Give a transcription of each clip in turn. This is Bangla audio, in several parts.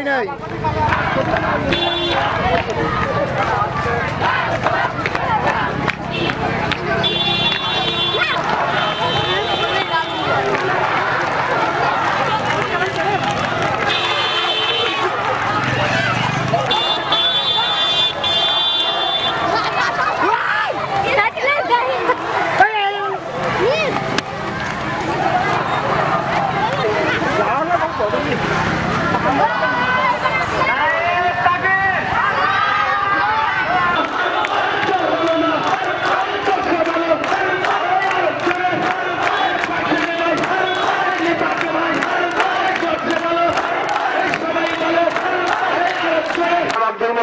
নাই।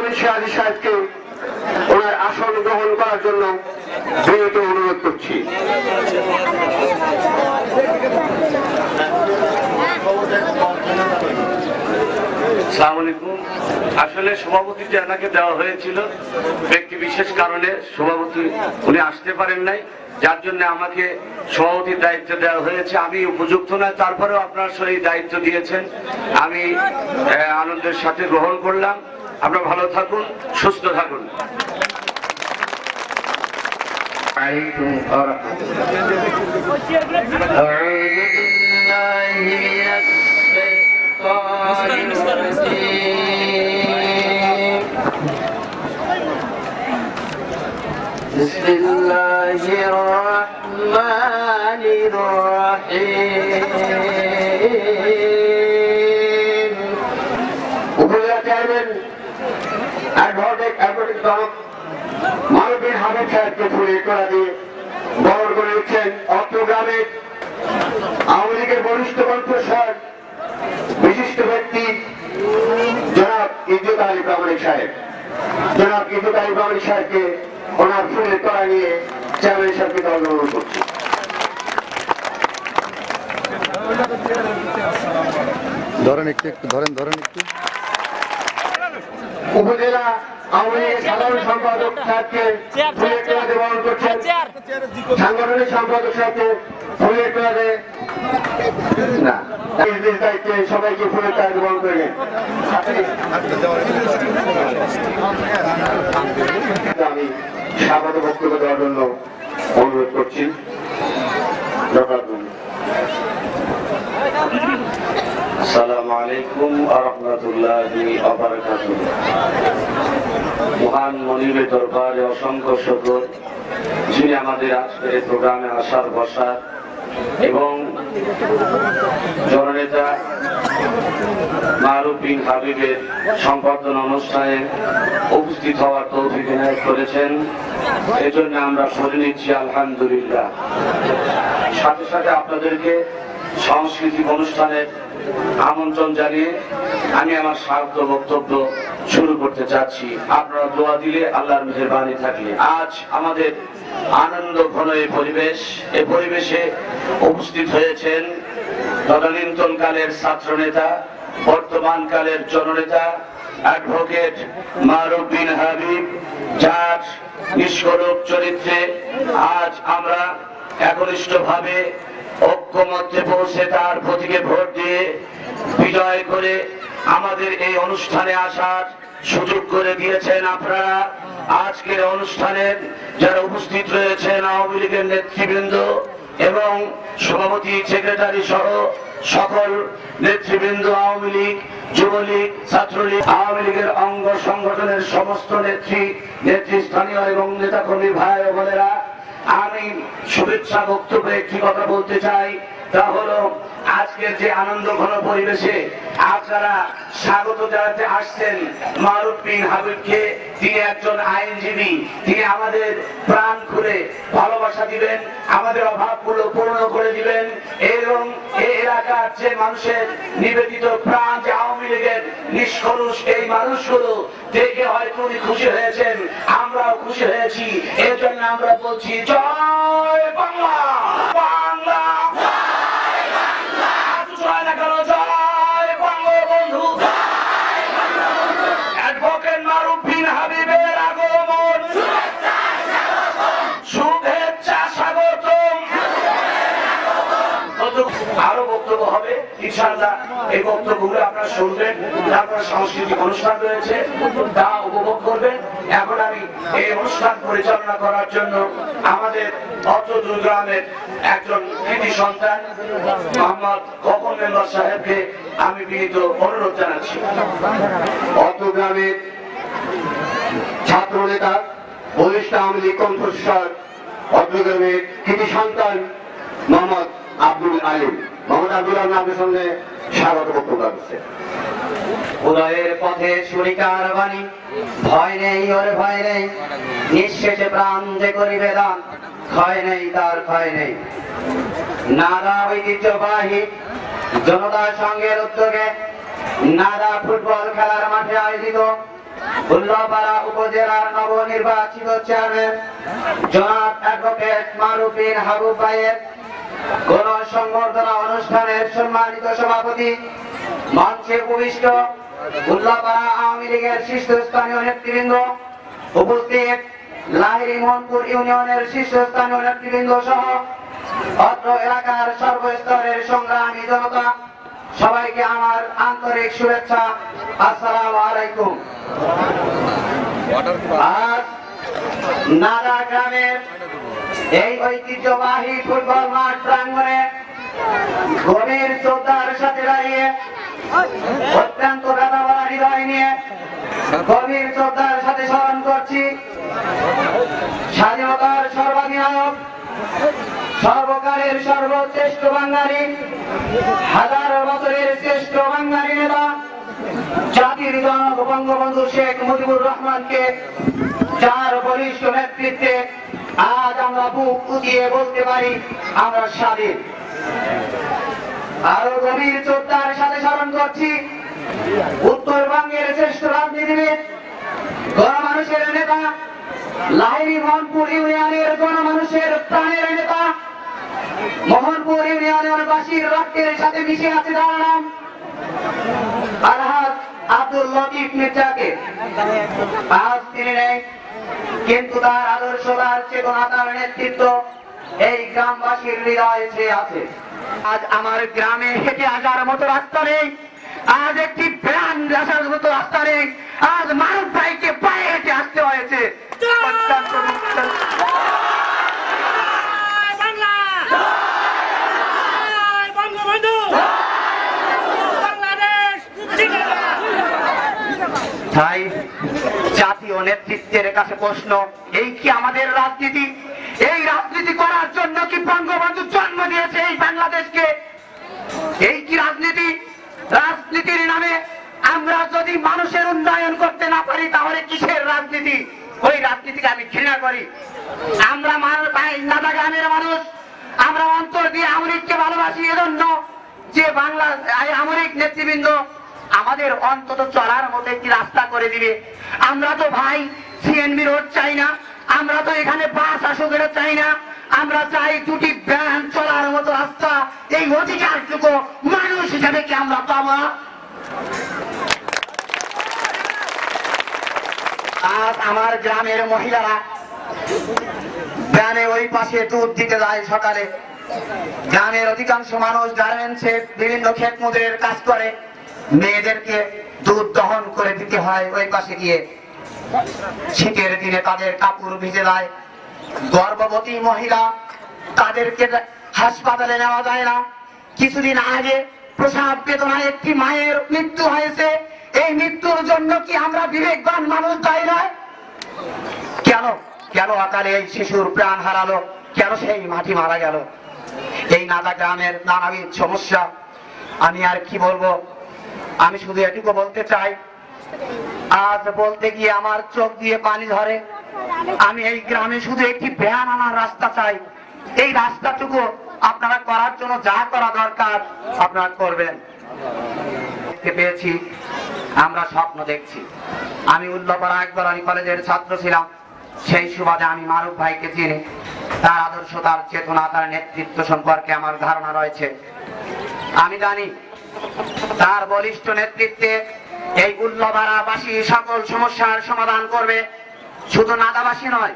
মমিন সিরাজি সাহেবকে ওনার আসন গ্রহণ করার জন্য বিনীত অনুরোধ করছি। আসসালামু আলাইকুম। আসলে সভাপতিটা এনাকে দেওয়া হয়েছিল, ব্যক্তি বিশেষ কারণে সভাপতি উনি আসতে পারেন নাই, যার জন্য আমাকে সভাপতির দায়িত্ব দেওয়া হয়েছে। আমি উপযুক্ত না, তারপরেও আপনারা সেই দায়িত্ব দিয়েছেন, আমি আনন্দের সাথে গ্রহণ করলাম। আপনারা ভালো থাকুন, সুস্থ থাকুন। بسم الله الرحمن الرحيم উপজেলা চেয়ারম্যান অ্যাডভোকেট মানবিক হাবিব সাহেবকে ফুলের তোড়া দিয়ে বরণ করে দিচ্ছেন অত্র গ্রামের আওয়ামী লীগের বরিষ্ঠ কণ্ঠস্বর বিশিষ্ট ব্যক্তি জনাব ইজ্জত আলী প্রামাণিক সাহেব। জনাব ইজ্জত আলী প্রামাণিক সাহেবকে ওনার ফুলের তোড়া নিয়ে চেয়ারম্যান সাহেবকে দেওয়ার অনুরোধ করছি। ধরেন একটু উপজেলা আওয়ামী লীগের সাধারণ সম্পাদক সাহেবকে ফুলের তোড়া দিয়ে বরণ করছেন। সাংগঠনিক সম্পাদক সাহেবকে ফুলের তোড়া দিয়ে না দায়িত্বে সবাইকে ফুলের তোড়া দিয়ে বরণ করবেন। আমি স্বাগত বক্তব্য দেওয়ার জন্য অনুরোধ করছি। আসসালামু আলাইকুম ওয়া রাহমাতুল্লাহি ওয়া বারাকাতুহু। মহান মনিবের দরবারে অসংখ্য শুকর, যিনি আমাদের আজকের এই প্রোগ্রামে আসার বসার এবং জননেতা মারুফ বিন হাবিবের সম্বর্ধনা অনুষ্ঠানে উপস্থিত হওয়ার তৌফিক এনায়েত করেছেন, এজন্য আমরা করে নিচ্ছি আলহামদুলিল্লাহ। সাথে সাথে আপনাদেরকে সাংস্কৃতিক অনুষ্ঠানের আমন্ত্রণ জানিয়ে আমি আমার স্বাগত বক্তব্য শুরু করতে চাচ্ছি। আপনারা দোয়া দিলে আল্লাহর মেহেরবানি থাকলে আজ আমাদের আনন্দ ঘন এই পরিবেশে উপস্থিত হয়েছেন তদানীন্তন কালের ছাত্র নেতা, বর্তমান কালের জননেতা অ্যাডভোকেট মারুফ বিন হাবিব, যার নিষ্কলুষ চরিত্রে আজ আমরা একনিষ্ঠভাবে ঐক্যমত্যে পৌঁছে তার প্রতীকে ভোট দিয়ে বিজয় করে আমাদের এই অনুষ্ঠানে আসার সুযোগ করে দিয়েছেন আপনারা। আজকের অনুষ্ঠানের যারা উপস্থিত রয়েছেন আওয়ামী লীগের নেতৃবৃন্দ এবং সভাপতি সেক্রেটারি সহ সকল নেতৃবৃন্দ, আওয়ামী লীগ, যুবলীগ, ছাত্রলীগ, আওয়ামী লীগের অঙ্গ সংগঠনের সমস্ত নেতৃস্থানীয় এবং নেতাকর্মী ভাই ও বোনেরা, আমি শুভেচ্ছা বক্তব্যে একটি কথা বলতে চাই। তা হলো আজকের যে আনন্দ ঘন পরিবেশে আপনারা স্বাগত জানাতে আসছেন মারুফ বিন হাবিবকে। তিনি একজন আইনজীবী, তিনি আমাদের প্রাণ খুলে ভালোবাসা দিবেন, আমাদের অভাবগুলো পূর্ণ করে দিবেন এবং এই এলাকার যে মানুষের নিবেদিত প্রাণ, যে আওয়ামী লীগের নিষ্কলুষ এই মানুষগুলো দেখে হয়তো উনি খুশি হয়েছেন, আমরাও খুশি হয়েছি। এর জন্য আমরা বলছি জয় বাংলা, বাংলা আরো বক্তব্য হবে ইনশাআল্লাহ। এই বক্তব্যগুলো আপনারা শুনবেন, তারপরে সাংস্কৃতিক অনুষ্ঠান রয়েছে, তা উপভোগ করবেন। এখন আমি এই অনুষ্ঠান পরিচালনা করার জন্য আমাদের অত্র গ্রামের একজন কৃতি সন্তান মোহাম্মদ খোকন মেম্বার সাহেবকে আমি বিনীত অনুরোধ জানাচ্ছি। অত্র গ্রামের ছাত্র নেতা, বরিষ্ঠ আওয়ামী লীগ কণ্ঠস্বর, অত্র গ্রামের কৃতি সন্তান মোহাম্মদ আব্দুল আলিম। মোহাম্মদ আব্দুল আলিম আপনার সঙ্গে স্বাগত বক্তব্য রাখছে। উদয়ের পথে সুরিকার বাণী, ভয় নেই ওর ভয় নেই, নিঃশেষে প্রাণ যে করিবে দান, ক্ষয় নেই তার ক্ষয় নেই। নাদা ঐতিহ্যবাহী জনতা সংঘের উদ্যোগে নাদা ফুটবল খেলার মাঠে আয়োজিত উল্লাপাড়া উপজেলার নবনির্বাচিত চেয়ারম্যান জনাব অ্যাডভোকেট মারুফ বিন হাবুব ভাইয়ের গণ সংবর্ধনা অনুষ্ঠানের সম্মানিত সভাপতি, মঞ্চে উপবিষ্ট উল্লাপাড়া আওয়ামী লীগের শীর্ষস্থানীয় নেতৃবৃন্দ, উপস্থিত লাহিড়ী মোহনপুর ইউনিয়নের শীর্ষস্থানীয় নেতৃবৃন্দ সহ অত্র এলাকার সর্বস্তরের সংগ্রামী জনতা, সবাইকে আমার আন্তরিক শুভেচ্ছা। আসসালামু আলাইকুম। আজ নাদা গ্রামের এই ঐতিহ্যবাহী ফুটবল মাঠ প্রাঙ্গণে গভীর শ্রদ্ধার সাথে দাঁড়িয়ে, অত্যন্ত ব্যথাভরা হৃদয় নিয়ে গভীর শ্রদ্ধার সাথে স্মরণ করছি স্বাধীনতার সর্বাধিনায়ক, সর্বকালের সর্বশ্রেষ্ঠ বাঙালি, হাজার বছরের শ্রেষ্ঠ বাঙালি নেতা, জাতির জনক বঙ্গবন্ধু শেখ মুজিবুর রহমানকে, যার বলিষ্ঠ নেতৃত্বে আজ আমরা বুক উঁচিয়ে বলতে পারি আমরা স্বাধীন। আরো গভীর শ্রদ্ধার সাথে স্মরণ করছি উত্তরবঙ্গের শ্রেষ্ঠ রাজনীতিবিদ, গণমানুষের নেতা, লাহিড়ী মোহনপুর ইউনিয়নের গণমানুষের প্রাণের নেতা, মোহনপুর ইউনিয়নের বাসীর রক্তের সাথে মিশে আছে তার নাম আলহাজ আব্দুল লতিফ মির্জাকে। আজ তিনি নেই, কিন্তু তার আদর্শ, তার চেতনা, তার নেতৃত্ব এই গ্রামবাসীর হৃদয়ে ছেয়ে আছে। আজ আমার গ্রামে হেঁটে আসার মতো রাস্তা নেই, আজ একটি ভ্যান আসার মতো রাস্তা নেই, আজ মারুফ ভাইকে পায়ে হেঁটে আসতে হয়েছে। অত্যন্ত তাই জাতীয় নেতৃত্বের কাছে প্রশ্ন, এই কি আমাদের রাজনীতি? এই রাজনীতি করার জন্য কি বঙ্গবন্ধু জন্ম দিয়েছে এই বাংলাদেশকে? এই কি রাজনীতি? রাজনীতির নামে আমরা যদি মানুষের উন্নয়ন করতে না পারি তাহলে কিসের রাজনীতি? ওই রাজনীতিকে আমি ঘৃণা করি। আমরা নাদা গ্রামের মানুষ, আমরা অন্তর দিয়ে আওয়ামী লীগকে ভালোবাসি, এজন্য যে বাংলা আওয়ামী লীগ নেতৃবৃন্দ আমাদের অন্তত চলার মতো একটি রাস্তা করে দিবে। আমরা তো ভাই সিএনবি রোড চাই না, আমরা তো এখানে বাস আসুক এটা চাই না, আমরা চাই দুটি ভ্যান চলার মতো রাস্তা। এই অধিকারটুকু মানুষ হিসাবে কি আমরা পাবো? আজ আমার গ্রামের মহিলারা ভ্যানে ওই পাশে দুধ দিতে যায় সকালে। গ্রামের অধিকাংশ মানুষ গার্মেন্টসে বিভিন্ন ক্ষেত মজুরের কাজ করে, মেয়েদেরকে দুধ দহন করে দিতে হয় ওই পাশে গিয়ে। শীতের দিনে তাদের কাপড় ভিজে যায়। গর্ভবতী মহিলা, তাদেরকে হাসপাতালে নেওয়া যায় না। কিছুদিন আগে প্রসব বেদনায় একটি মায়ের মৃত্যু হয়েছে। এই মৃত্যুর জন্য কি আমরা বিবেকবান মানুষ দায়ী নয়? কেন কেন অকালে এই শিশুর প্রাণ হারালো? কেন সেই মাটি মারা গেল? এই নাদা গ্রামের নানাবিধ সমস্যা, আমি আর কি বলবো? আমি শুধু এটুকু বলতে চাই, আজ বলতে গিয়ে আমার চোখ দিয়ে পানি ধরে। আমি এই গ্রামে শুধু একটি ভ্যান আনার রাস্তা চাই। এই রাস্তাটুকু আপনারা করার জন্য যা করা দরকার আপনারা করবেন। দেখতে পেয়েছি, আমরা স্বপ্ন দেখছি। আমি উল্লাপাড়া একবারানি কলেজের ছাত্র ছিলাম, সেই সুবাদে আমি মারুফ ভাইকে চিনি। তার আদর্শ, তার চেতনা, তার নেতৃত্ব সম্পর্কে আমার ধারণা রয়েছে। আমি জানি তার বলিষ্ঠ নেতৃত্বে এই উল্লাপাড়াবাসী সকল সমস্যার সমাধান করবে। শুধু নাদাবাসী নয়,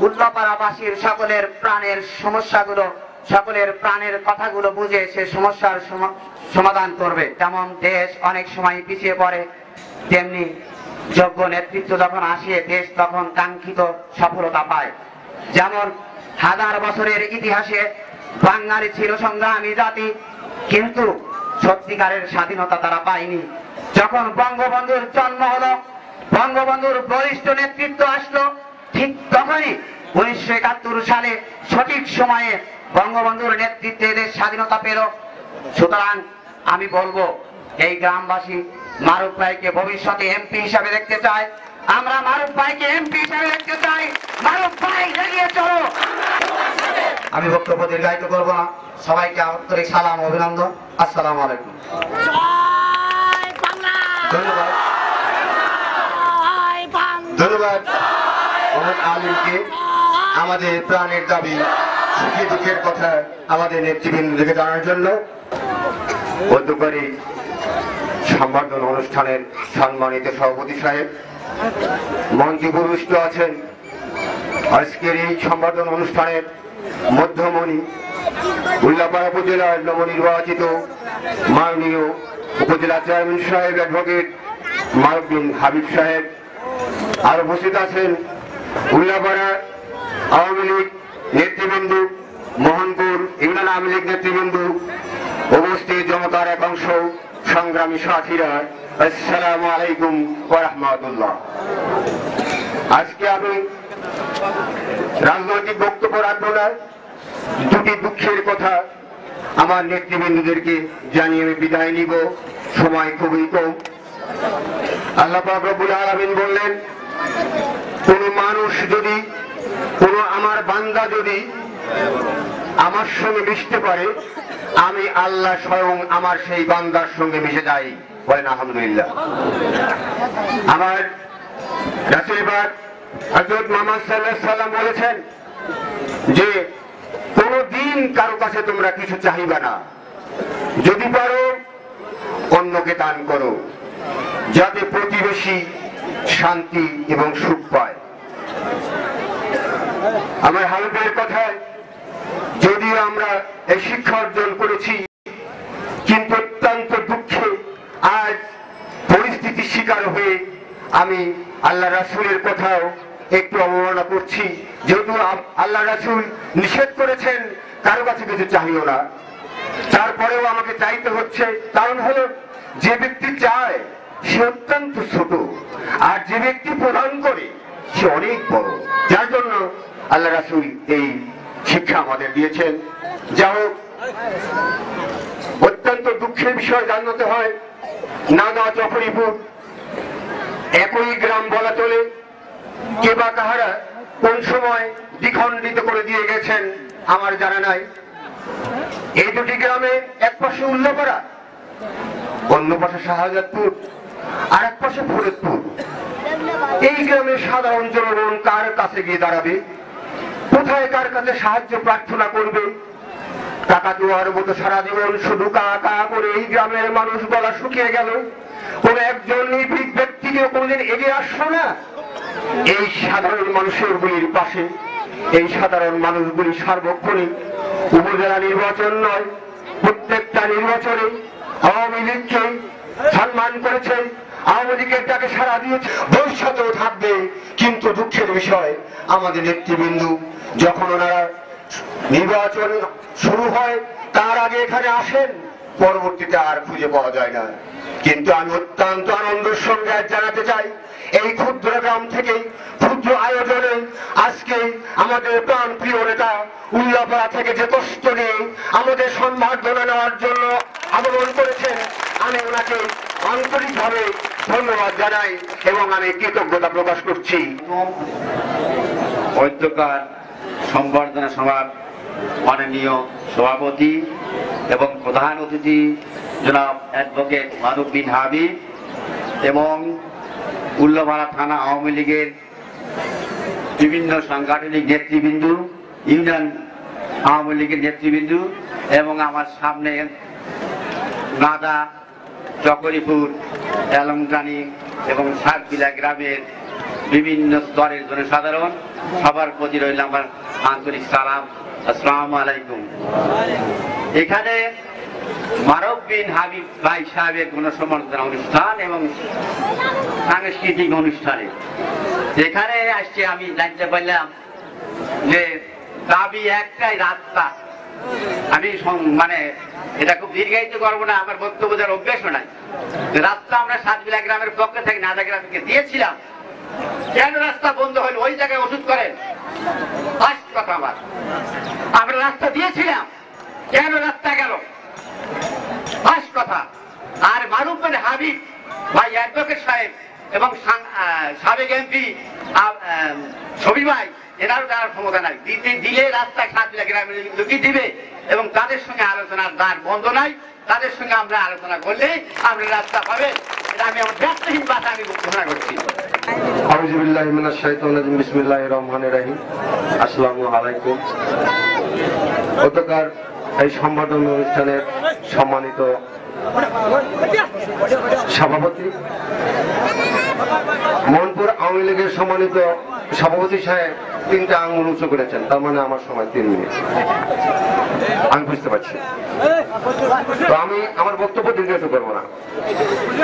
উল্লাপাড়াবাসীর সকলের প্রাণের সমস্যাগুলো, সকলের প্রাণের কথাগুলো বুঝে সে সমস্যার সমাধান করবে। যেমন দেশ অনেক সময় পিছিয়ে পড়ে, তেমনি যোগ্য নেতৃত্ব যখন আসে দেশ তখন কাঙ্ক্ষিত সফলতা পায়। যেমন হাজার বছরের ইতিহাসে বাঙালি ছিল সংগ্রামী জাতি, কিন্তু সত্যিকারের স্বাধীনতা তারা পায়নি। যখন বঙ্গবন্ধুর জন্ম হলো, বঙ্গবন্ধুর বরিষ্ঠ নেতৃত্ব আসলো, ঠিক তখনই 1971 সালে সঠিক সময়ে বঙ্গবন্ধুর নেতৃত্বে দেশ স্বাধীনতা পেল। সুতরাং আমি বলবো, এই গ্রামবাসী মারুফ ভাইকে ভবিষ্যতে এমপি হিসাবে দেখতে চাই। আমরা মারুফ ভাইকে এমপি হিসাবে দেখতে চাই। মারুফ ভাই এগিয়ে চলো। আমি বক্তব্য দীর্ঘায়িত করবো না। সবাইকে আন্তরিক সালাম, অভিনন্দন। আসসালামু আলাইকুম। ধন্যবাদ। ধন্যবাদ মোহাম্মদ আলিমকে। আমাদের প্রাণের দাবি সুখী দুঃখের কথা আমাদের নেতৃবৃন্দকে জানার জন্য মধ্যকারী সম্বর্ধনা অনুষ্ঠানের সম্মানিত সভাপতি সাহেব মঞ্চে উপবিষ্ট আছেন। আজকের এই সম্বর্ধনা অনুষ্ঠানের মধ্যমণি উল্লাপাড়া উপজেলার নবনির্বাচিত মাননীয় উপজেলা চেয়ারম্যান সাহেব অ্যাডভোকেট মারুফ বিন হাবিব সাহেব। আর উপস্থিত আছেন উল্লাপাড়া আওয়ামী লীগ নেতৃবৃন্দ, মোহনপুর ইউনিয়ন আওয়ামী লীগ নেতৃবৃন্দ, উপস্থিত জনতার এক অংশ, সংগ্রামী সাথীরা, আসসালামু আলাইকুম ওয়া রাহমাতুল্লাহ। আজকে আমি রাজনৈতিক বক্তব্য রাখবো না, দুটি দুঃখের কথা আমার নেতৃবৃন্দদেরকে জানিয়ে আমি বিদায় নিব। সময় খুবই কম। আল্লাহ পাক রব্বুল আলামিন বললেন, কোন মানুষ যদি, কোন আমার বান্দা যদি আমার সঙ্গে মিশতে পারে, আমি আল্লাহ স্বয়ং আমার সেই বান্দার সঙ্গে মিশে যাই। বলেন আলহামদুলিল্লাহ। আমার রাসূল পাক হযরত মুহাম্মদ সাল্লাল্লাহু আলাইহি ওয়াসাল্লাম বলেছেন যে কোনদিন কারো কাছে তোমরা কিছু চাহিবা না, যদি পারো অন্যকে দান করো, যাতে প্রতিবেশী শান্তি এবং সুখ পায়। আমার হাবিবের কথায় যদিও আমরা এই শিক্ষা অর্জন করেছি, কিন্তু অত্যন্ত দুঃখে আজ পরিস্থিতির শিকার হয়ে আমি আল্লাহ রাসূলের কথাও একটু অবমাননা করছি। যেহেতু আল্লাহ রাসূল নিষেধ করেছেন কারো কাছে কিছু চাহিও না, তারপরেও আমাকে চাইতে হচ্ছে। কারণ হলো, যে ব্যক্তি চায় সে অত্যন্ত ছোট, আর যে ব্যক্তি প্রদান করে সে অনেক বড়। যার জন্য আল্লাহ রাসূল এই শিক্ষা আমাদের দিয়েছেন। যা হোক, অত্যন্ত দুঃখের বিষয় জানাতে হয়, নাগা চকরিপুর একই গ্রাম বলা চলে। কে বা কাহারা কোন সময় দ্বিখণ্ডিত করে দিয়ে গেছেন আমার জানা নাই। এই দুটি গ্রামে এক পাশে উল্লাপাড়া, অন্য পাশে শাহজাদপুর, আর এক পাশে ফরিদপুর। এই গ্রামের সাধারণ জনগণ কার কাছে গিয়ে দাঁড়াবে, কোথায় কার কাছে সাহায্য প্রার্থনা করবে? টাকা দেওয়ার মতো সারা জীবন শুধু কা কা করে এই গ্রামের মানুষ গলা শুকিয়ে গেল। কোন একজন নির্ভীক ব্যক্তিকে কোনদিন এগিয়ে আসলো না এই সাধারণ মানুষের গুলির পাশে। এই সাধারণ মানুষগুলি সার্বক্ষণিক উপজেলা নির্বাচন নয়, প্রত্যেকটা নির্বাচনে আওয়ামী লীগকে সম্মান করেছে, আওয়ামী লীগের ডাকে সাড়া দিয়েছে, ভবিষ্যতেও থাকবে। কিন্তু দুঃখের বিষয়, আমাদের নেতৃবৃন্দ যখন ওনারা নির্বাচন শুরু হয় তার আগে এখানে আসেন, পরবর্তীতে আর খুঁজে পাওয়া যায় না। কিন্তু আমি অত্যন্ত আনন্দের সঙ্গে জানাতে চাই, এই ক্ষুদ্র গ্রাম থেকে ক্ষুদ্র আয়োজনে আজকে আমাদের প্রাণ প্রিয় নেতা উল্লাপাড়া থেকে যে কষ্ট নিয়ে আমাদের সম্বর্ধনা নেওয়ার জন্য আগমন করেছেন, আমি ওনাকে আন্তরিকভাবে ধন্যবাদ জানাই এবং আমি কৃতজ্ঞতা প্রকাশ করছি। মধ্যকার সম্বর্ধনা সভার মাননীয় সভাপতি এবং প্রধান অতিথি জনাব অ্যাডভোকেট মারুফ বিন হাবিব এবং উল্লাপাড়া থানা আওয়ামী লীগের বিভিন্ন সাংগঠনিক নেতৃবৃন্দ, ইউনিয়ন আওয়ামী লীগের নেতৃবৃন্দ এবং আমার সামনে নাদা, চকরিপুর, এলমগ্রানি এবং সাতবিলা গ্রামের বিভিন্ন স্তরের জনসাধারণ, সবার প্রতি রইল আমার আন্তরিক সালাম। আসসালামু আলাইকুম। এখানে মারুফ বিন হাবিব ভাই সাহেবের গণসম্বর্ধনা অনুষ্ঠান এবং সাংস্কৃতিক অনুষ্ঠানে এখানে আসছে, আমি জানতে পারলাম যে দাবি একটাই, রাস্তা। আমি মানে এটা খুব দীর্ঘায়িত করবো না, আমার বক্তব্য দেওয়ার অভ্যেসও নাই। রাস্তা আমরা সাতবিলা গ্রামের পক্ষে থেকে নাদা গ্রামকে দিয়েছিলাম। কেন রাস্তা বন্ধ হলো? ওই জায়গায় ওষুধ করেন। ফার্স্ট কথা, আমরা রাস্তা দিয়েছিলাম, কেন রাস্তা গেল? ফার্স্ট কথা। আর মারুফ বিন হাবিব ভাই অ্যাডভোকেট সাহেব এবং সাবেক এমপি ছবি ভাই, এনারও দেওয়ার ক্ষমতা নাই। দিলে রাস্তা সাতবিলা গ্রামের লোকই দিবে এবং তাদের সঙ্গে আলোচনার দ্বার বন্ধ নাই। তাদের সঙ্গে আমরা আলোচনা করলে আমরা রাস্তা পাবে। এটা আমি আমার ব্যক্তিহীন ভাষা আমি ঘোষণা করছি। বিল্লাহি মিনাশ শাইতানির রাজিম বিসমিল্লাহির রহমানির রহিম। আসসালামু আলাইকুম। গতকাল এই সংবর্ধনা অনুষ্ঠানের সম্মানিত সভাপতি, মোহনপুর আওয়ামী লীগের সম্মানিত সভাপতি সাহেব 3টা আঙুল উঁচু করেছেন, তার মানে আমার সময় 3 মিনিট। আমি বুঝতে পারছি, তো আমি আমার বক্তব্য দীর্ঘায়িত করবো না।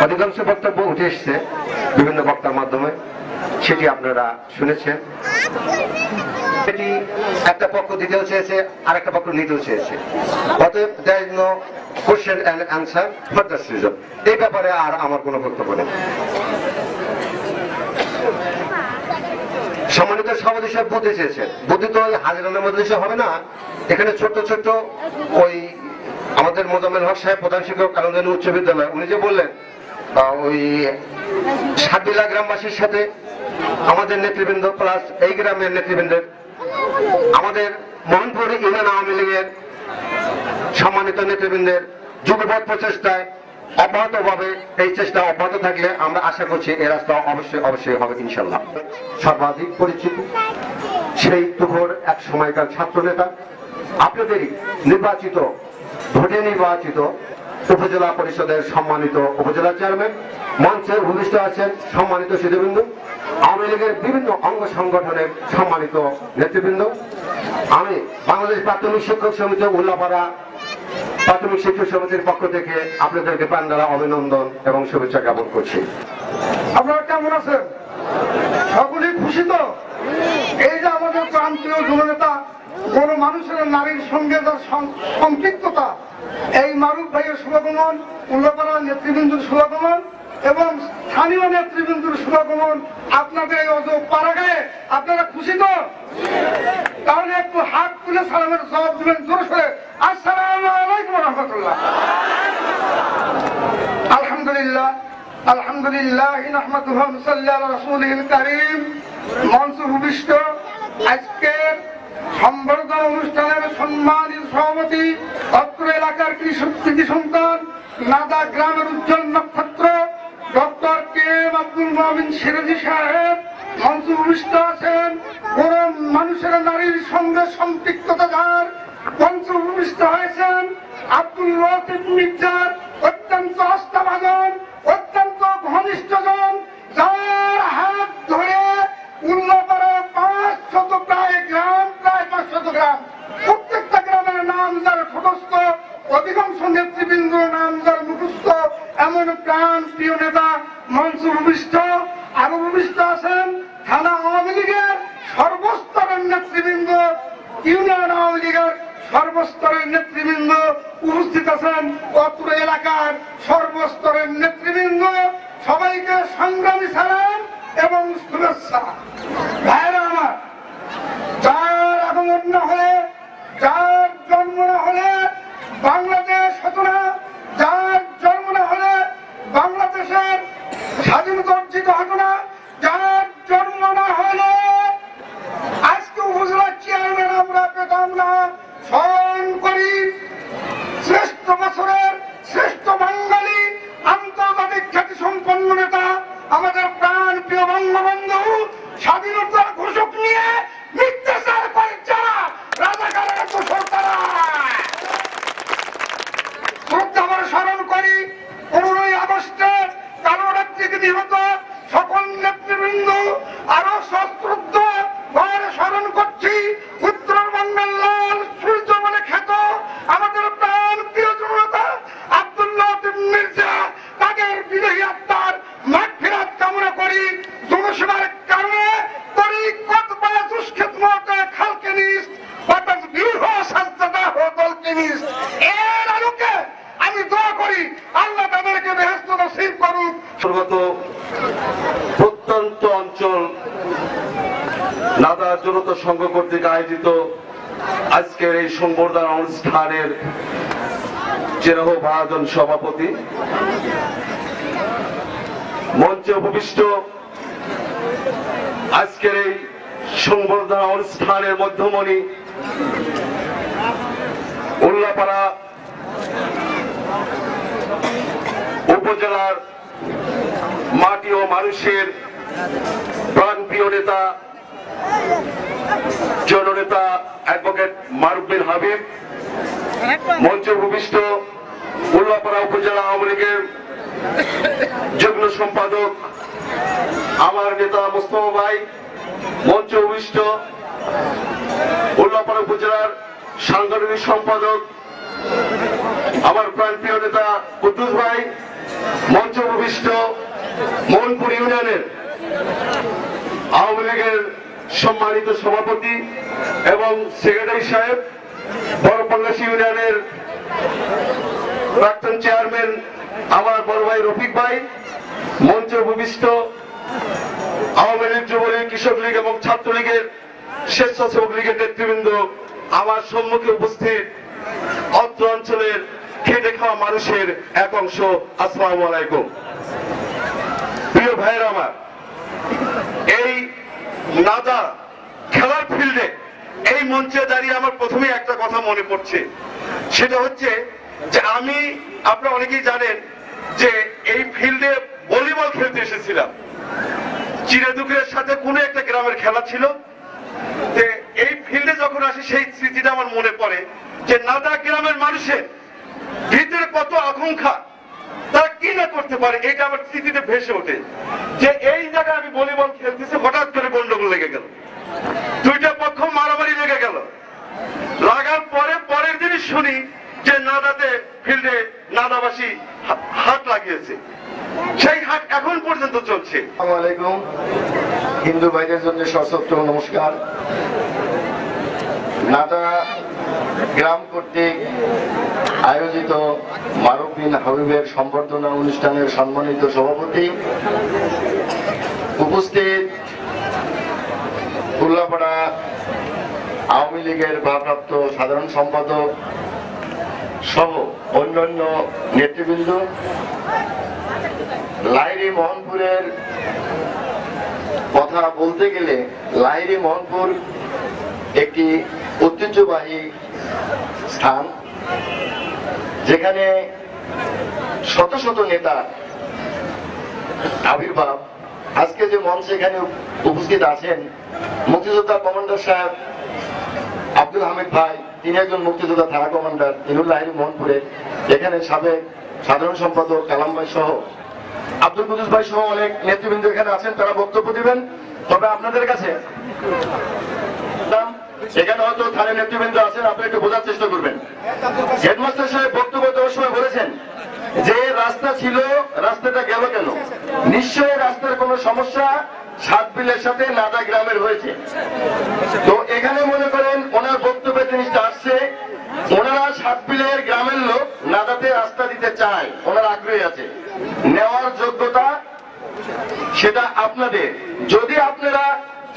অধিকাংশ বক্তব্য উঠে এসছে বিভিন্ন বক্তার মাধ্যমে, সেটি আপনারা শুনেছেন। এটি একটা পক্ষ দিতেও চেয়েছে, আর একটা পক্ষ নিতেও চেয়েছে। অতএব there is no question and answer for this reason। এই ব্যাপারে আর আমার কোনো বক্তব্য নেই। সম্মানিত সভাপতি সাহেব বুদ্ধি চেয়েছেন, বুদ্ধি তো ওই হাজিরানের মধ্যে হবে না। এখানে ছোট্ট ছোট্ট ওই আমাদের মোজাম্মেল হক সাহেব প্রধান শিক্ষক কালুদানি উচ্চ বিদ্যালয়, উনি যে বললেন ওই সাতবিলা গ্রামবাসীর সাথে আমাদের নেতৃবৃন্দ প্লাস এই গ্রামের নেতৃবৃন্দের, আমাদের মোহনপুর ইউনিয়ন আওয়ামী লীগের সম্মানিত নেতৃবৃন্দের যুগপৎ প্রচেষ্টায় অব্যাহতভাবে এই চেষ্টা অব্যাহত থাকলে আমরা আশা করছি এই রাস্তা অবশ্যই হবে ইনশাল্লাহ। সর্বাধিক পরিচিত সেই তুখোর এক সময়কার ছাত্র নেতা, আপনাদেরই নির্বাচিত, ভোটে নির্বাচিত উপজেলা পরিষদের সম্মানিত উপজেলা চেয়ারম্যান, মঞ্চে উপবিষ্ট আছেন সম্মানিত সুধীবৃন্দ, আওয়ামী লীগের বিভিন্ন অঙ্গ সংগঠনের সম্মানিত নেতৃবৃন্দ, আমি বাংলাদেশ প্রাথমিক শিক্ষক সমিতি উল্লাপাড়া প্রাথমিক শিক্ষক সমিতির পক্ষ থেকে আপনাদেরকে প্রাণঢালা অভিনন্দন এবং শুভেচ্ছা জ্ঞাপন করছি। আপনারা কেমন আছেন? সকলেই খুশি তো? এই যে আমাদের প্রান্তীয় যুবনেতা কোন মানুষের নারীর সঙ্গে তার সম্পৃক্ততা, এই মারুফ ভাইয়ের শুভাগমন, উল্লাপাড়ার নেতৃবৃন্দুর শুভাগমন এবং স্থানীয় নেতৃবৃন্দুর শুভাগমন আপনাদের এই অযোগ পাড়াগায়ে, আপনারা খুশি তো? তাহলে একটু হাত তুলে সালামের জবাব দিবেন জোরে সোরে, আসসালামু আলাইকুম ওয়া রাহমাতুল্লাহ। আলহামদুলিল্লাহ আলহামদুলিল্লাহ নাহমাদুহু ওয়া নুসাল্লি আলা রাসূলিল কারীম। মঞ্চে উপবিষ্ট আজকের সংবর্ধনা অনুষ্ঠানের সম্মানিত সভাপতি, অত্র এলাকার কৃষি সন্তান, নাদা গ্রামের উজ্জ্বল নক্ষত্র ডক্টর কে এম আব্দুল মুমিন সিরাজি সাহেব মঞ্চে উপবিষ্ট আছেন। কোন মানুষের নারীর সঙ্গে সম্পৃক্ততা যার মঞ্চে উপবিষ্ট হয়েছেন আব্দুল লতিফ মির্জার অত্যন্ত আস্থাভাজন, অত্যন্ত ঘনিষ্ঠজন, যার হাত ধরে উল্লাপাড়া 500 প্রায় গ্রাম, প্রায় 500 গ্রাম, প্রত্যেকটা গ্রামের নাম যার ঠোঁটস্থ, অধিকাংশ নেতৃবৃন্দ নাম যার মুখস্থ, এমন প্রাণ প্রিয় নেতা মঞ্চে উপবিষ্ট। আরো উপবিষ্ট আছেন থানা আওয়ামী লীগের সর্বস্তরের নেতৃবৃন্দ, ইউনিয়ন আওয়ামী লীগের সর্বস্তরের নেতৃবৃন্দ উপস্থিত আছেন, অত্র এলাকার সর্বস্তরের নেতৃবৃন্দ, সবাইকে সংগ্রামী সালাম এবং শুভেচ্ছা। ভাইরা আমার, যার আগমন না হলে, যার জন্ম না হলে বাংলাদেশ হতো না, যার জন্ম না হলে বাংলাদেশের স্বাধীনতা অর্জিত হতো না, যার জন্ম না হলে আজকে উপজেলা চেয়ারম্যান আমরা পেতাম না। স্মরণ করি শ্রেষ্ঠ বছরের শ্রেষ্ঠ বাঙালি, আন্তর্জাতিক খ্যাতি সম্পন্ন নেতা আমাদের প্রাণ প্রিয় বঙ্গবন্ধু, স্বাধীনতা ঘোষক নিয়ে মিথ্যাচার করে যারা রাজাকারের দোষর তারা। শ্রদ্ধা করে স্মরণ করি 15ই আগস্টে কালো রাত্রিকে নিহত সকল নেতৃবৃন্দ, আরো সশ্রদ্ধ ঘরে স্মরণ করছি উত্তর বাংলার লাল সূর্য বলে খ্যাত আমাদের প্রাণ প্রিয় জনতা আব্দুল লতিফ মির্জা, তাদের বিদেহী আত্মার মাগফিরাত কামনা করি। জনসেবার কারণে তরিকত বাজুস খিদমতে খালকে নিস বাতাস বিহ সাজদা হো দলকে নিস। এর আলোকে আমি দোয়া করি আল্লাহ তাদেরকে বেহেশত নসিব করুক। সর্বত প্রত্যন্ত অঞ্চল নাদা জনতা সংঘ কর্তৃক আয়োজিত আজকের এই সংবর্ধনা অনুষ্ঠানের চেরাহ ভাজন সভাপতি, মঞ্চে উপবিষ্ট আজকের এই সংবর্ধনা অনুষ্ঠানের মধ্যমণি, উল্লাপাড়া উপজেলার মাটি ও মানুষের প্রাণপ্রিয় নেতা জননেতা অ্যাডভোকেট মারুফ বিন হাবিব, মঞ্চ ভূমিষ্ঠ উল্লাপাড়া উপজেলা আওয়ামী লীগের যুগ্ম সম্পাদক আমার নেতা মোস্তফা ভাই, মঞ্চ ভূমিষ্ঠ উল্লাপাড়া উপজেলার সাংগঠনিক সম্পাদক আমার প্রাণপ্রিয় নেতা কুদ্দুস ভাই, মঞ্চ ভূমিষ্ঠ মোহনপুর ইউনিয়নের আওয়ামী লীগের সম্মানিত সভাপতি এবং সেক্রেটারি সাহেব, বড়পল্লাশী ইউনিয়নের প্রাক্তন চেয়ারম্যান আমার বড় ভাই রফিক ভাই, মঞ্চ ভূমিষ্ঠ আওয়ামী লীগ, যুবলীগ, কৃষক লীগ এবং ছাত্রলীগের স্বেচ্ছাসেবক লীগের নেতৃবৃন্দ, আমার সম্মুখে উপস্থিত অত্র অঞ্চলের খেটে খাওয়া মানুষের এক অংশ, আসসালামু আলাইকুম। প্রিয় ভাইয়ের আমার, এই নাদা খেলার ফিল্ডে এই মঞ্চে দাঁড়িয়ে আমার প্রথমে একটা কথা মনে পড়ছে, সেটা হচ্ছে যে আমি, আপনারা অনেকেই জানেন যে এই ফিল্ডে ভলিবল খেলতে এসেছিলাম। চিড়েদুকের সাথে কোনো একটা গ্রামের খেলা ছিল। এই ফিল্ডে যখন আসি সেই স্মৃতিটা আমার মনে পড়ে যে নাদা গ্রামের মানুষের ভিতরে কত আকাঙ্ক্ষা, তারা কি না করতে পারে, এটা আমার স্মৃতিতে ভেসে ওঠে। যে এই জায়গায় আমি ভলিবল খেলতেছি, হঠাৎ করে গন্ডগোল লেগে গেল, দুইটা পক্ষ মারামারি লেগে গেল। লাগার পরে পরের দিনই শুনি যে নাদাতে ফিল্ডে নাদাবাসী হাত লাগিয়েছে। সেই হাট এখন পর্যন্ত চলছে। আসসালামু আলাইকুম। হিন্দু ভাইদের জন্য সশস্ত্র নমস্কার। নাদা গ্রাম কর্তৃক আয়োজিত মারুফ বিন হাবিবের সম্বর্ধনা অনুষ্ঠানের সম্মানিত সভাপতি, উপস্থিত উল্লাপাড়া আওয়ামী লীগের ভারপ্রাপ্ত সাধারণ সম্পাদক সহ অন্যান্য নেতৃবৃন্দ, লাহিড়ী মোহনপুরের কথা বলতে গেলে লাহিড়ী মোহনপুর একটি ঐতিহ্যবাহী স্থান, যেখানে শত শত নেতা আবির্ভাব। আজকে যে মঞ্চে এখানে উপস্থিত আছেন মুক্তিযোদ্ধা কমান্ডার সাহেব আব্দুল হামিদ ভাই, তিনি একজন মুক্তিযোদ্ধা থানা কমান্ডার, তিনি লাহিড়ী মোহনপুরের। এখানে সাবেক সাধারণ সম্পাদক কালাম ভাই সহ আব্দুল কুদ্দুস ভাই সহ অনেক নেতৃবৃন্দ এখানে আছেন, তারা বক্তব্য দিবেন। তবে আপনাদের কাছে এখানে হয়তো থানার নেতৃবৃন্দ আছেন, আপনি একটু বোঝার চেষ্টা করবেন। হেডমাস্টার সাহেব বক্তব্য দেওয়ার সময় বলেছেন যে রাস্তা ছিল, রাস্তাটা গেল কেন? নিশ্চয়ই রাস্তার কোনো সমস্যা সাতবিলের সাথে নাদা গ্রামের হয়েছে। তো এখানে মনে করেন ওনার বক্তব্যে জিনিসটা আসছে, ওনারা সাতবিলের গ্রামের লোক নাদাতে রাস্তা দিতে চায়, ওনারা আগ্রহী আছে, নেওয়ার যোগ্যতা সেটা আপনাদের। যদি আপনারা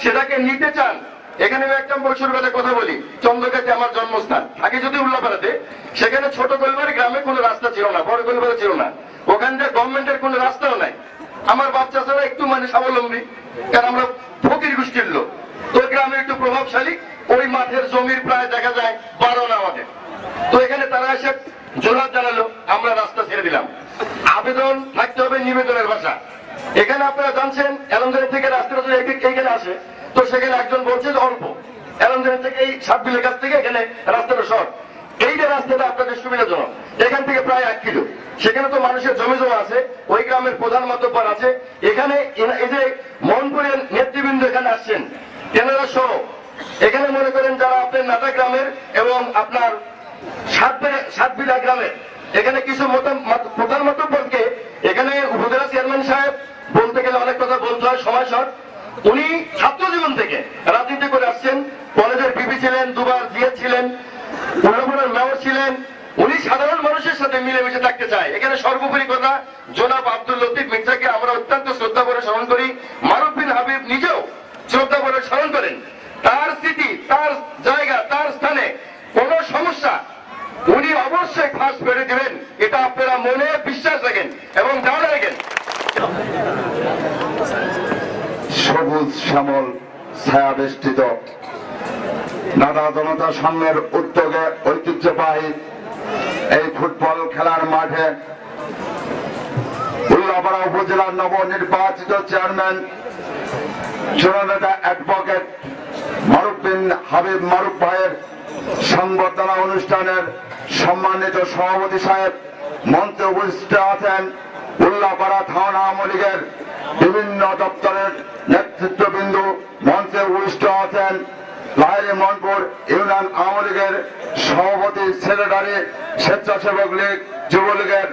সেটাকে নিতে চান, এখানে একটা বছর বেলা কথা বলি, চন্দ্রকাতে আমার জন্মস্থান, আগে যদি উল্লাপাড়াতে, সেখানে ছোট গোলবাড়ি গ্রামে কোনো রাস্তা ছিল না, বড় গোলবাড়ি ছিল না, ওখানটা গভর্নমেন্টের কোনো রাস্তাও নাই। আমার বাচ্চা ছাড়া একটু মানে স্বাবলম্বী, কারণ আমরা ফকির গোষ্ঠীর লোক, তো গ্রামে একটু প্রভাবশালী, ওই মাঠের জমির প্রায় দেখা যায় 12 আনা আমাদের। তো এখানে তারা এসে জোরহাট জানালো, আমরা রাস্তা ছেড়ে দিলাম। আবেদন থাকতে হবে নিবেদনের ভাষা। এখানে আপনারা জানছেন এলমজানি থেকে রাস্তাটা যদি এইখানে আসে, তো সেখানে একজন বলছে অল্প, এলমজানি থেকে এই সাতবিলের কাছ থেকে এখানে রাস্তাটা শর্ট, এই যে রাস্তাটা আপনাদের সুবিধাজনক, এখান থেকে প্রায় 1 কিলো। সেখানে তো মানুষের জমি জমা আছে, ওই গ্রামের প্রধান মাতব্বর আছে। এখানে এই যে মোহনপুরের নেতৃবৃন্দ এখানে আসছেন, তেনারা সহ এখানে মনে করেন যারা আপনার নাদা গ্রামের এবং আপনার সাতবিলা গ্রামের, এখানে কিছু প্রধান মাতব্বরকে এখানে উপজেলা চেয়ারম্যান সাহেব বলতে গেলে অনেক কথা বলতে হয়, সময় শর্ট। উনি ছাত্র জীবন থেকে রাজনীতি করে আসছেন, কলেজের বিপি ছিলেন, দুবার জিএস ছিলেন, উল্লাপাড়ার মেয়র ছিলেন। উনি সাধারণ মানুষের সাথে মিলেমিশে থাকতে চায়। এখানে সর্বোপরি কথা, জনাব আব্দুল লতিফ মির্জাকে আমরা অত্যন্ত শ্রদ্ধা করে স্মরণ করি, মারুফ বিন হাবিব নিজেও শ্রদ্ধা করে স্মরণ করেন। তার স্মৃতি, তার জায়গা, তার স্থানে কোন সমস্যা উনি অবশ্যই ফাঁস করে দেবেন, এটা আপনারা মনে বিশ্বাস রাখেন এবং জানা রাখেন। সবুজ শ্যামল ছায়া বেষ্টিত নাদা জনতা সামনের উদ্যোগে ঐতিহ্যবাহী এই ফুটবল খেলার মাঠে উল্লাপাড়া উল্লাপাড়া উপজেলার নবনির্বাচিত চেয়ারম্যান জননেতা অ্যাডভোকেট মারুফ বিন হাবিব মারুফ ভাইয়ের সংবর্ধনা অনুষ্ঠানের সম্মানিত সভাপতি সাহেব মঞ্চে উপস্থিত আছেন। উল্লাপাড়া থানা আওয়ামী লীগের বিভিন্ন দপ্তরের নেতৃত্ববৃন্দ মঞ্চে উপস্থিত আছেন। লাহিড়ী মনপুর ইউনিয়ন আওয়ামী লীগের সভাপতি সেক্রেটারি, স্বেচ্ছাসেবক লীগ যুবলীগের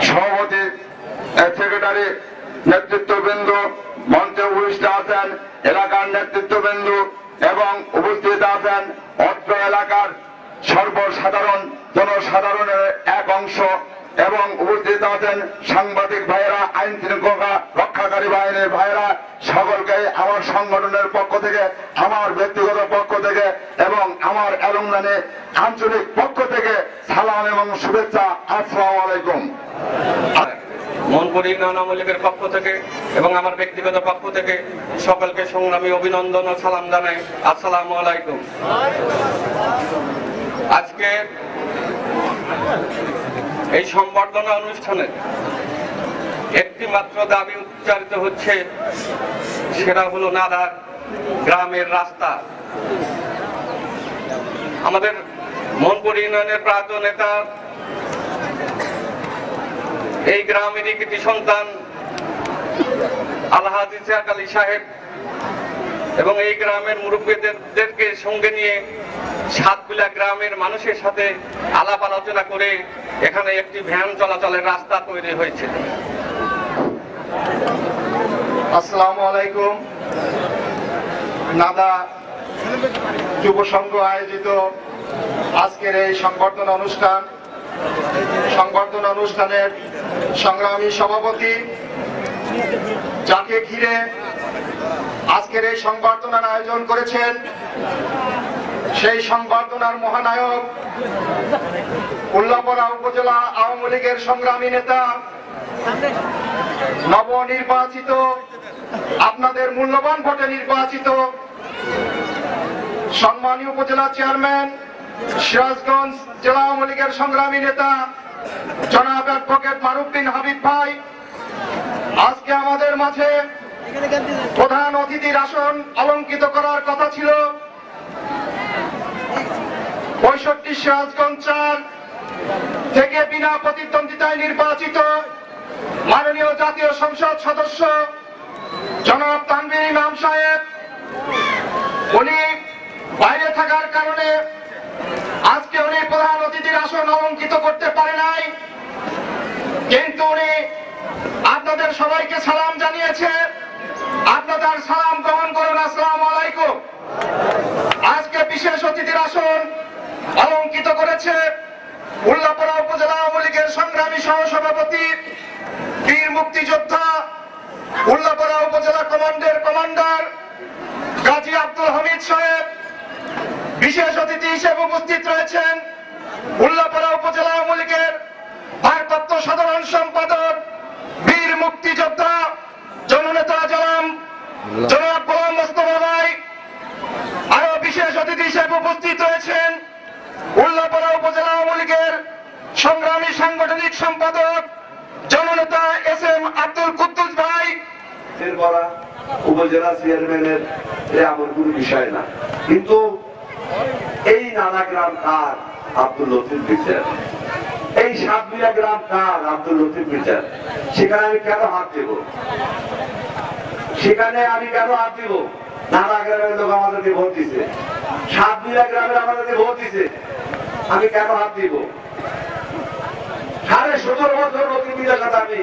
সভাপতি সেক্রেটারি নেতৃত্ববৃন্দ মঞ্চে উপস্থিত আছেন। এলাকার নেতৃত্ববৃন্দ এবং উপস্থিত আছেন অত্র এলাকার সর্বসাধারণ জনসাধারণের এক অংশ এবং উপস্থিত আছেন সাংবাদিক ভাইয়েরা, আইন শৃঙ্খলা রক্ষাকারী বাহিনীর ভাইয়েরা। সকলকে আমার সংগঠনের পক্ষ থেকে, আমার ব্যক্তিগত পক্ষ থেকে এবং আমার অ্যালুমনানি আঞ্চলিক পক্ষ থেকে সালাম এবং শুভেচ্ছা। আসসালামু আলাইকুম। মনপুর ইউনিয়ন আওয়ামী লীগের পক্ষ থেকে এবং আমার ব্যক্তিগত পক্ষ থেকে সকলকে সংগ্রামী অভিনন্দন ও সালাম জানাই। আসসালামু আলাইকুম। আজকে এই সংবর্ধনা অনুষ্ঠানে একটি মাত্র দাবি উচ্চারিত হচ্ছে, সেটা হলো নাদার গ্রামের রাস্তা। আমাদের মনপুর ইউনিয়নের প্রান্ত নেতা, এই গ্রামেরই কৃতি সন্তান আলহাজ ইসহাক আলী সাহেব এবং এই গ্রামের মুরব্বীদেরকে সঙ্গে নিয়ে সাতবিলা গ্রামের মানুষের সাথে আলাপ আলোচনা করে এখানে একটি ভ্যান চলাচলের রাস্তা তৈরি হয়েছে। আসসালামু আলাইকুম। নাদা যুব সংঘ আয়োজিত আজকের এই সংবর্ধনা অনুষ্ঠানের সংগ্রামী সভাপতি, যাকে ঘিরে আজকের এই সংবর্ধনার আয়োজন করেছেন, সেই সংবর্ধনার মহানায়ক উল্লাপাড়া উপজেলা আওয়ামী লীগের সংগ্রামী নেতা, নবনির্বাচিত, আপনাদের মূল্যবান ভোটে নির্বাচিত সম্মানীয় উপজেলা চেয়ারম্যান, সিরাজগঞ্জ জেলা আওয়ামী লীগের সংগ্রামী নেতা জনাব অ্যাডভোকেট মারুফ বিন হাবিব ভাই, আজকে আমাদের মাঝে প্রধান অতিথির আসন অলঙ্কিত করার কথা ছিল। 65 সিরাজগঞ্জ থেকে বিনা প্রতিদ্বন্দ্বিতায় নির্বাচিত মাননীয় জাতীয় সংসদ সদস্য জনাব তানভীর ইমাম সাহেব, উনি বাইরে থাকার কারণে আজকে উনি প্রধান অতিথির আসন অলঙ্কিত করতে পারে নাই, কিন্তু উনি আপনাদের সবাইকে সালাম জানিয়েছে। আপনাদের সালাম গ্রহণ করুন। আসসালামু আলাইকুম। আজকে বিশেষ অতিথির আসন অলঙ্কিত করেছে উল্লাপাড়া উপজেলা আওয়ামী লীগের সংগ্রামী সহসভাপতি, বীর মুক্তিযোদ্ধা, উল্লাপাড়া উপজেলা কমান্ডার গাজী আব্দুল হামিদ সাহেব। বিশেষ অতিথি হিসেবে উপস্থিত রয়েছেন উল্লাপাড়া উপজেলা আওয়ামী লীগের ভারপ্রাপ্ত সাধারণ সম্পাদক, বীর মুক্তিযোদ্ধা, জননেতা জনাব গোলাম মোস্তফা ভাই। আরো বিশেষ অতিথি হিসেবে উপস্থিত রয়েছেন উল্লাপাড়া উপজেলা আওয়ামী লীগের সংগ্রামী সাংগঠনিক সম্পাদক, জননেতা এস.এম. আব্দুল কুদ্দুস ভাই। উপজেলা চেয়ারম্যানের এমন কোন বিষয় না, কিন্তু এই নানা গ্রাম কার? আব্দুল লতিফ বিচার। এই সাতবিলা গ্রাম কার? আব্দুল লতিফ বিচার। সেখানে আমি কেন হাত দেব? নানা গ্রামের লোক আমাদেরকে ভোট দিছে, সাতবিলা গ্রামের আমাদেরকে ভোট দিছে, আমি কেন হাত দিব? 17.5 বছর লতিফ বিচার সাথে আমি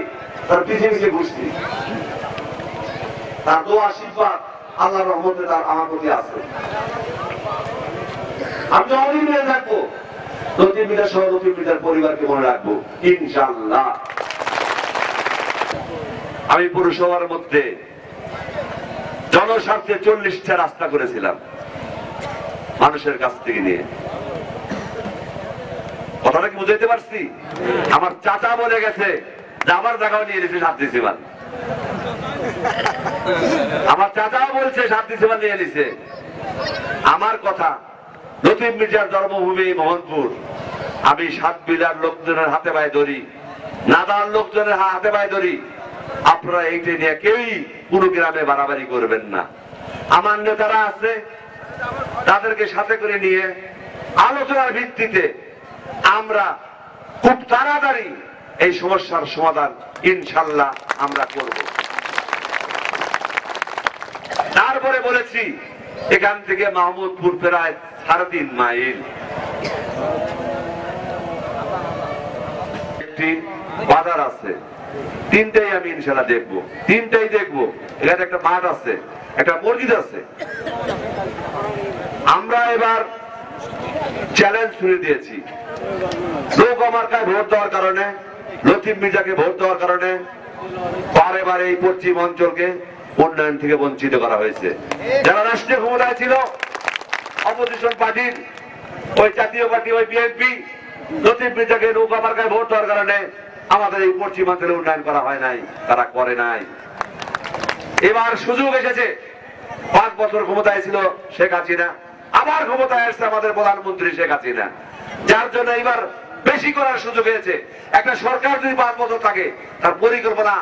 তার পিছিয়ে পিছিয়ে ঘুরছি। তার দোয়া আশীর্বাদ আল্লাহর রহমতে তার আমার প্রতি আছে। আমি অনেক মিলে থাকবো, লতিফ মিটার সহ লতিফ মিটার পরিবারকে মনে রাখবো ইনশাআল্লাহ। আমি পুরসভার মধ্যে জনস্বার্থে 40টা রাস্তা করেছিলাম মানুষের কাছ থেকে নিয়ে। কথাটা কি বুঝাইতে পারছি? আমার চাচা বলে গেছে যে আমার জায়গাও নিয়ে নিয়েছে 7 ডিসেম্বর। আমার চাচাও বলছে 7 ডিসেম্বর নিয়ে নিছে। আমার কথা, লতিফ মির্জার জন্মভূমি মোহনপুর, আমি সাতবিলার লোকজনের হাতে পায়ে ধরি, নাদান লোকজনের হাতে পায়ে ধরি, আপনারা এইটা নিয়ে কেউই কোনো গ্রামে বাড়াবাড়ি করবেন না। আমার নেতারা আছে, তাদেরকে সাথে করে নিয়ে আলোচনার ভিত্তিতে আমরা খুব তাড়াতাড়ি এই সমস্যার সমাধান ইনশাল্লাহ আমরা করব। তারপরে বলেছি এখান থেকে মাহমুদপুর প্রায় 3.5 মাইল, একটি বাজার আছে, 3টাই আমি ইনশাল্লাহ দেখবো, 3টাই দেখবো। এখানে একটা মাঠ আছে, একটা মসজিদ আছে। আমরা এবার চ্যালেঞ্জ শুনে দিয়েছি, লোক মার্কায় ভোট দেওয়ার কারণে, লতিফ মির্জাকে ভোট দেওয়ার কারণে বারে বারে এই পশ্চিম অঞ্চলকে উন্নয়ন থেকে বঞ্চিত করা হয়েছে। যারা রাষ্ট্রীয় ক্ষমতায় ছিল, অপোজিশন পার্টির ওই জাতীয় পার্টি, ওই বিএনপি, লতিফ মির্জাকে নৌকা মার্কায় ভোট দেওয়ার কারণে আমাদের এই পশ্চিম অঞ্চলে উন্নয়ন করা হয় নাই, তারা করে নাই। এবার সুযোগ এসেছে, 5 বছর ক্ষমতায় ছিল শেখ হাসিনা, আবার ক্ষমতায় আসছে আমাদের প্রধানমন্ত্রী শেখ হাসিনা, যার জন্য এবার বেশি করার সুযোগ হয়েছে। একটা সরকার যদি 5 বছর থাকে, তার পরিকল্পনা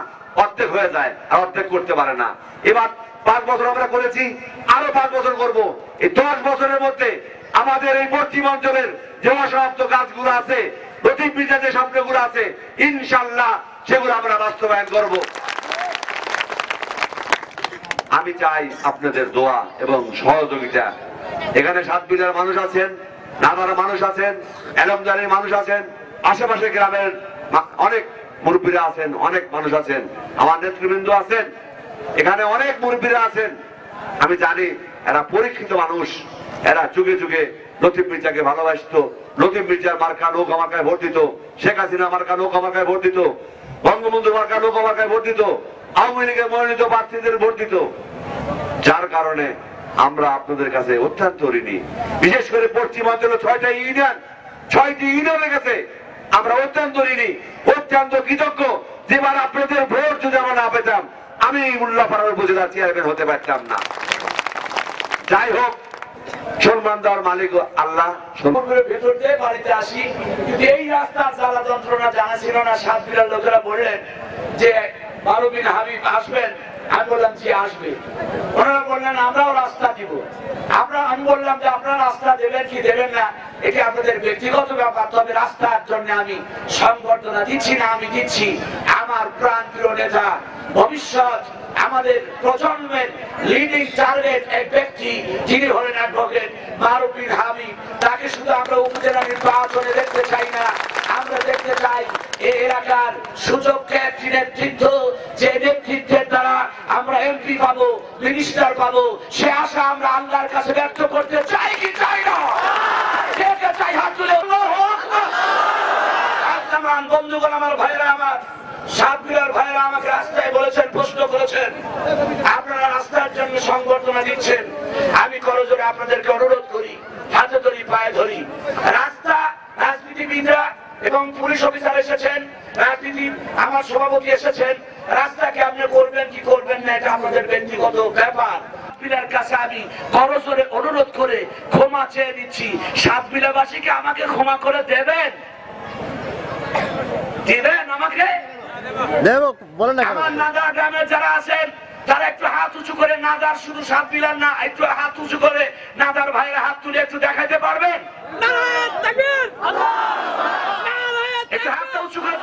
অর্ধেক হয়ে যায়, আর অর্ধেক করতে পারে না। এবার 5 বছর আমরা করেছি, আরো 5 বছর করব। এই 10 বছরের মধ্যে আমাদের এই পশ্চিম অঞ্চলের যে অসমাপ্ত কাজগুলো আছে, লতিফ মির্জার যে স্বপ্নগুলো আছে, ইনশাল্লাহ সেগুলো আমরা বাস্তবায়ন করব। আমি চাই আপনাদের দোয়া এবং সহযোগিতা। এখানে 7 বিঘার মানুষ আছেন, নাদার মানুষ আছেন, এলমজানের মানুষ আছেন, আশেপাশে গ্রামের অনেক মুরব্বীরা আছেন, অনেক মানুষ আছেন, আমার নেতৃবৃন্দ আছেন, এখানে অনেক মুরব্বীরা আছেন। আমি জানি এরা পরীক্ষিত মানুষ, এরা যুগে যুগে লতিফ মির্জাকে ভালোবাসতো, লতিফ মির্জার মার্কা নৌকা মার্কায় ভোট দিত, শেখ হাসিনা মার্কা নৌকা মার্কায় ভোট দিত, বঙ্গবন্ধু মার্কা নৌকা মার্কায় ভোট দিত, আওয়ামী লীগের মনোনীত প্রার্থীদের ভোট দিত। যার কারণে আমরা আপনাদের কাছে অত্যন্ত ঋণী। বিশেষ করে পশ্চিম অঞ্চলে 6টা ইউনিয়ন, 6টি ইউনিয়নের কাছে আমরা অত্যন্ত ঋণী, অত্যন্ত কৃতজ্ঞ। যেবার আপনাদের ভোট যদি আমরা না পেতাম, আমি উল্লাপাড়ার উপজেলার চেয়ারম্যান হতে পারতাম না। যাই হোক, সম্মান দেওয়ার মালিক আল্লাহ। ভেতর দিয়ে বাড়িতে আসি, কিন্তু এই রাস্তার জ্বালা যন্ত্রণা জানা ছিল না। 7 বিঘার লোকেরা বললেন যে 12 বিন হাবিব আসবেন। আমি বললাম জি আসবে। ওনারা বললেন আমরাও রাস্তা দিব। আমি বললাম যে আপনারা রাস্তা দেবেন কি দেবেন না এটি আপনাদের ব্যক্তিগত ব্যাপার, তবে রাস্তার জন্য আমি সংবর্ধনা দিচ্ছি না, আমি দিচ্ছি আমার প্রাণপ্রিয় নেতা, ভবিষ্যৎ আমাদের প্রজন্মের লিডিং টার্গেট এক ব্যক্তি, যিনি হলেন অ্যাডভোকেট মারুফ বিন হাবিব। তাকে শুধু আমরা উপজেলা নির্বাচনে দেখতে চাই না, আমরা দেখতে চাই এই এলাকার সুযোগ্য একটি নেতৃত্ব, যে নেতৃত্বের দ্বারা আমরা এমপি পাবো, মিনিস্টার পাবো, সে আশা আমরা আল্লাহর কাছে ব্যক্ত করতে চাই কি চাই না? কে কে চাই হাত তুলে? বন্ধুগণ, আমার ভাইরা, আমার 7 বিঘার ভাইরা আমাকে রাস্তায় বলেছেন, প্রশ্ন করেছেন, আপনারা রাস্তার জন্য সংবর্ধনা দিচ্ছেন। আমি করজোরে আপনাদেরকে অনুরোধ করি, হাতে ধরি, পায়ে ধরি, রাস্তা রাজনীতিবিদরা এবং পুলিশ অফিসার এসেছেন, রাজনীতি আমার সভাপতি এসেছেন, রাস্তাকে আপনি করবেন কি করবেন না এটা আপনাদের ব্যক্তিগত ব্যাপার। কাছে আমি করজোরে অনুরোধ করে ক্ষমা চেয়ে দিচ্ছি। 7 বিলাবাসীকে আমাকে ক্ষমা করে দেবেন, দিবেন আমাকে? আমার নাদার গ্রামের যারা আছেন তারা একটু হাত উঁচু করে, নাদার শুধু 7 বিলার না, একটু হাত উঁচু করে নাদার ভাইয়ের হাত তুলে একটু দেখাইতে পারবেন? একটু হাতটা উঁচু করে